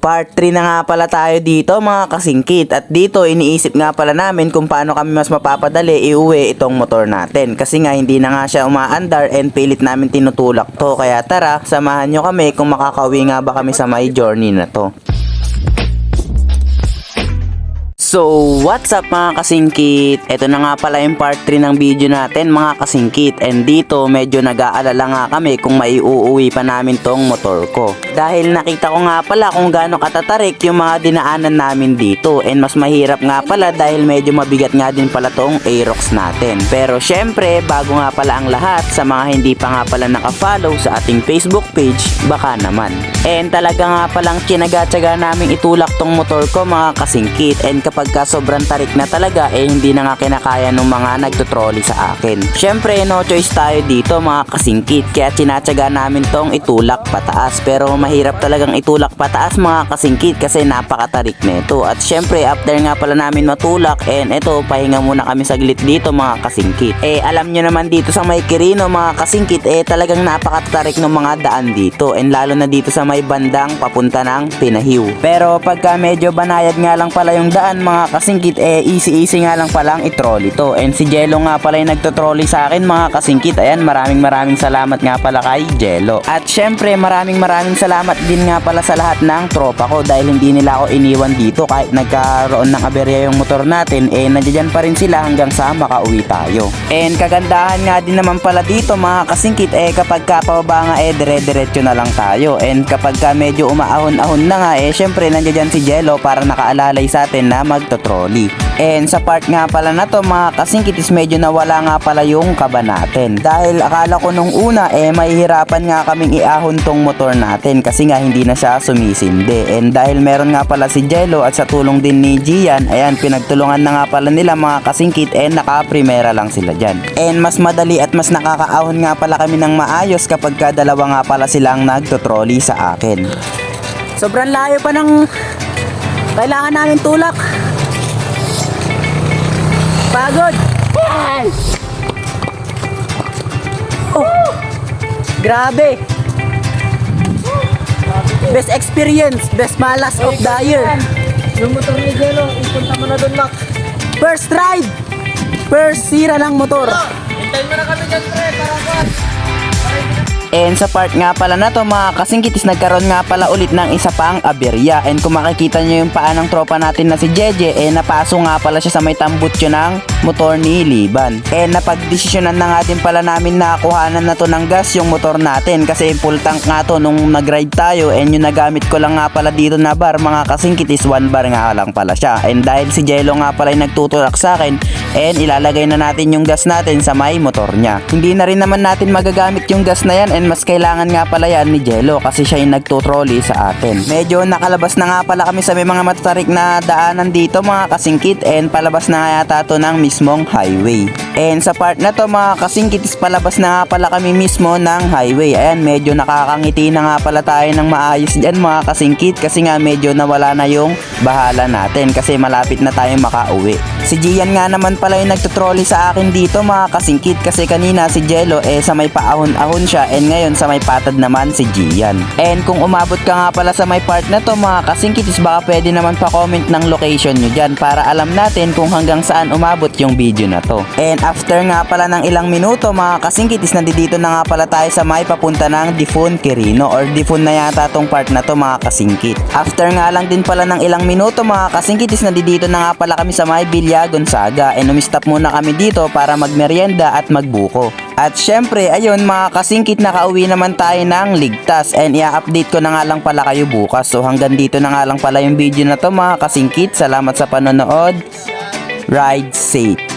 Part 3 na nga pala tayo dito mga kasingkit, at dito iniisip nga pala namin kung paano kami mas mapapadali iuwi itong motor natin, kasi nga hindi na nga siya umaandar and pilit namin tinutulak to. Kaya tara, samahan nyo kami kung makakauwi nga ba kami sa my journey na to. So, what's up mga kasingkit? Ito na nga pala yung part 3 ng video natin mga kasingkit, and dito medyo nag-aalala nga kami kung maiuuwi pa namin tong motor ko. Dahil nakita ko nga pala kung gaano katatarik yung mga dinaanan namin dito, and mas mahirap nga pala dahil medyo mabigat nga din pala tong Aerox natin. Pero syempre, bago nga pala ang lahat, sa mga hindi pa nga pala nakafollow sa ating Facebook page, baka naman. And talaga nga palang tinaga-tsaga namin itulak tong motor ko mga kasingkit, and kapag sobrang tarik na talaga hindi na nga kinakaya ng mga nagtutrolley sa akin. Syempre no choice tayo dito mga kasingkit, kaya tinatsaga namin tong itulak pataas. Pero mahirap talagang itulak pataas mga kasingkit kasi napakatarik nito. At syempre after nga pala namin matulak, and eto pahinga muna kami saglit dito mga kasingkit. Alam nyo naman dito sa may Quirino mga kasingkit, talagang napakatarik ng mga daan dito, and lalo na dito sa may bandang papunta ng Pinahiw. Pero pagka medyo banayad nga lang pala yung daan mga kasingkit, easy nga lang palang i-trolley to. And si Jello nga pala yung nagto-trolley sa akin mga kasingkit. Ayan, maraming salamat nga pala kay Jello. At syempre maraming salamat din nga pala sa lahat ng tropa ko, dahil hindi nila ako iniwan dito kahit nagkaroon ng aberya yung motor natin. Nandiyan pa rin sila hanggang sa makauwi tayo. And kagandahan nga din naman pala dito mga kasingkit, kapag kapababa nga dire-diretso na lang tayo. And kapag ka medyo umaahon-ahon na nga, syempre nandiyan si Jello para nakaalalay sa atin na magto-trolley. And sa part nga pala na to mga kasingkit is medyo nawala nga pala yung kaba natin, dahil akala ko nung una mahihirapan nga kaming iahon tong motor natin kasi nga hindi na siya sumisindi. And dahil meron nga pala si Jello at sa tulong din ni Gian, ayan, pinagtulungan na nga pala nila mga kasingkit, naka-primera lang sila dyan. And mas madali at mas nakakaahon nga pala kami ng maayos kapag ka dalawa nga pala silang nagto-trolley sa akin. Sobrang layo pa ng kailangan namin tulak. Pagod. Oh, grabe. Best experience, best malas of the year. Yung motor ni Jello, ipunta mo na doon, Mac. First ride, first sira ng motor. Hintayin mo na kami dyan, pre, para kuhan. And sa part nga pala na to mga kasingkit is nagkaroon nga pala ulit ng isa pang aberya. And kung makikita nyo yung paa ng tropa natin na si Jeje, napaso nga pala siya sa may tambutso ng motor ni Liban. Napagdesisyonan na nga din pala namin na kuhanan na to ng gas yung motor natin, kasi full tank nga to nung nag-ride tayo. And yung nagamit ko lang nga pala dito na bar mga kasingkit is 1 bar nga lang pala siya. And dahil si Jello nga pala yung nagtutulak sa akin, ilalagay na natin yung gas natin sa may motor niya. Hindi na rin naman natin magagamit yung gas na yan, and mas kailangan nga pala yan ni Jello kasi siya yung nagtutrolley sa atin. Medyo nakalabas na nga pala kami sa may mga matatarik na daanan dito mga kasingkit, and palabas na nga yata to ng mismong highway. And sa part na to mga kasingkit is palabas na nga pala kami mismo ng highway. Ayan, medyo nakakangiti na nga pala tayo ng maayos dyan mga kasingkit, kasi nga medyo nawala na yung bahala natin kasi malapit na tayo makauwi. Si Gian nga naman pala yung nagtutrolley sa akin dito mga kasingkit, kasi kanina si Jello sa may paahon-ahon siya, and ngayon sa may patad naman si Gian. And kung umabot ka nga pala sa may part na to mga kasingkit is baka pwede naman pa-comment ng location nyo dyan para alam natin kung hanggang saan umabot yung video na to. And after nga pala ng ilang minuto mga kasingkit is nandito na nga pala tayo sa may papunta ng Difun Quirino, or Difun na yata tong part na to mga kasingkit. After nga lang din pala ng ilang minuto mga kasingkit is nandito na nga pala kami sa may Villa Gonzaga, and umistop muna kami dito para magmerienda at magbuko. At syempre, ayun mga kasingkit, nakauwi naman tayo ng ligtas, and i-update ko na nga lang pala kayo bukas. So hanggang dito na nga lang pala yung video na to mga kasingkit. Salamat sa panonood. Ride safe.